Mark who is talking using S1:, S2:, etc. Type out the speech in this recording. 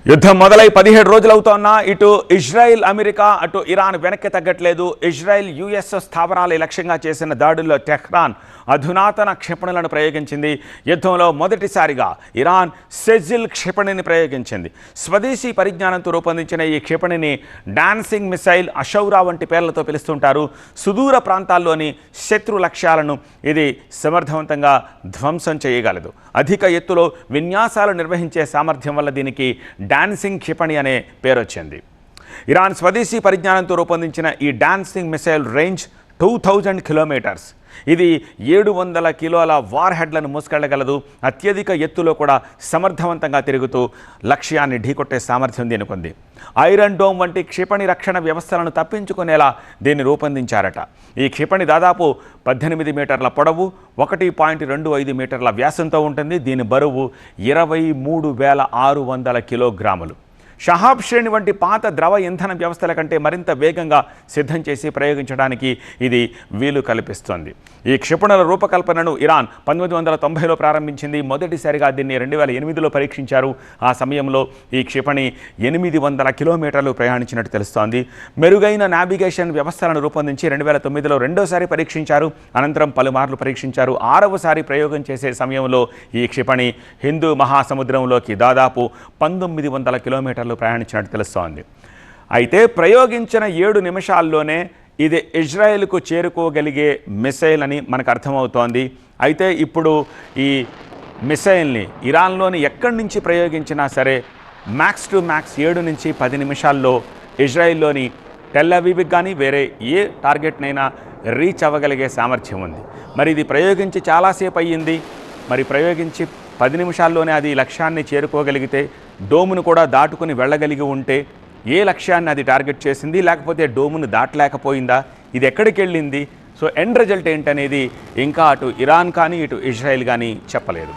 S1: యుద్ధం మొదలై 17 రోజులవుతోన్నా ఇటు ఇజ్రాయెల్ అమెరికా అటు ఇరాన్ వెనక్కి తగ్గట్లేదు. ఇజ్రాయెల్ యుఎస్ స్థావరాల లక్ష్యంగా చేసిన దాడుల్లో టెహ్రాన్ అధునాతన క్షిపణులను ప్రయోగించింది. యుద్ధంలో మొదటిసారిగా ఇరాన్ సెజిల్ క్షిపణిని ప్రయోగించింది. స్వదేశీ పరిజ్ఞానంతో రూపొందించిన ఈ క్షిపణిని డాన్సింగ్ మిసైల్, అషౌరా వంటి పేర్లతో పిలుస్తుంటారు. సుదూర ప్రాంతాల్లోని శత్రు లక్ష్యాలను ఇది సమర్థవంతంగా ధ్వంసం చేయగలదు. అధిక ఎత్తులో విన్యాసాలు నిర్వహించే సామర్థ్యం వల్ల దీనికి డాన్సింగ్ క్షిపణి అనే పేరు వచ్చింది. ఇరాన్ స్వదేశీ పరిజ్ఞానంతో రూపొందించిన ఈ డాన్సింగ్ మిసైల్ రేంజ్ 2000 కిలోమీటర్స్. ఇది 700 కిలోల వార్ హెడ్లను మోసుకెళ్లగలదు. అత్యధిక ఎత్తులో కూడా సమర్థవంతంగా తిరుగుతూ లక్ష్యాన్ని ఢీకొట్టే సామర్థ్యం దీనికి ఉంది. ఐరన్ డోమ్ వంటి క్షిపణి రక్షణ వ్యవస్థలను తప్పించుకునేలా దీన్ని రూపొందించారట. ఈ క్షిపణి దాదాపు 18 మీటర్ల పొడవు, 1.25 మీటర్ల వ్యాసంతో ఉంటుంది. దీని బరువు 23,600 కిలోగ్రాములు. షహాబ్ శ్రేణి వంటి పాత ద్రవ ఇంధన వ్యవస్థల కంటే మరింత వేగంగా సిద్ధం చేసి ప్రయోగించడానికి ఇది వీలు కల్పిస్తోంది. ఈ క్షిపణుల రూపకల్పనను ఇరాన్ 1990లో ప్రారంభించింది. మొదటిసారిగా దీన్ని 2008లో పరీక్షించారు. ఆ సమయంలో ఈ క్షిపణి 800 కిలోమీటర్లు ప్రయాణించినట్టు తెలుస్తోంది. మెరుగైన నావిగేషన్ వ్యవస్థలను రూపొందించి 2009లో రెండోసారి పరీక్షించారు. అనంతరం పలుమార్లు పరీక్షించారు. 6వసారి ప్రయోగం చేసే సమయంలో ఈ క్షిపణి హిందూ మహాసముద్రంలోకి దాదాపు 1900 కిలోమీటర్లు ప్రయాణించినట్టు తెలుస్తోంది. అయితే ప్రయోగించిన 7 నిమిషాల్లోనే ఇది ఇజ్రాయెల్కు చేరుకోగలిగే మిసైల్ అని మనకు అర్థమవుతోంది. అయితే ఇప్పుడు ఈ మిసైల్ని ఇరాన్లోని ఎక్కడి నుంచి ప్రయోగించినా సరే మ్యాక్స్ టు మ్యాక్స్ 7 నుంచి 10 నిమిషాల్లో ఇజ్రాయెల్లోని టెల్ అవీవ్కి కానీ వేరే ఏ టార్గెట్నైనా రీచ్ అవ్వగలిగే సామర్థ్యం ఉంది. మరి ఇది ప్రయోగించి చాలాసేపు అయ్యింది. మరి ప్రయోగించి 10 నిమిషాల్లోనే అది లక్ష్యాన్ని చేరుకోగలిగితే, డోమును కూడా దాటుకుని వెళ్ళగలిగి ఉంటే ఏ లక్ష్యాన్ని అది టార్గెట్ చేసింది, లేకపోతే డోమును దాటలేకపోయిందా, ఇది ఎక్కడికి వెళ్ళింది, సో ఎండ్ రిజల్ట్ ఏంటనేది ఇంకా అటు ఇరాన్ కానీ ఇటు ఇజ్రాయెల్ కానీ చెప్పలేదు.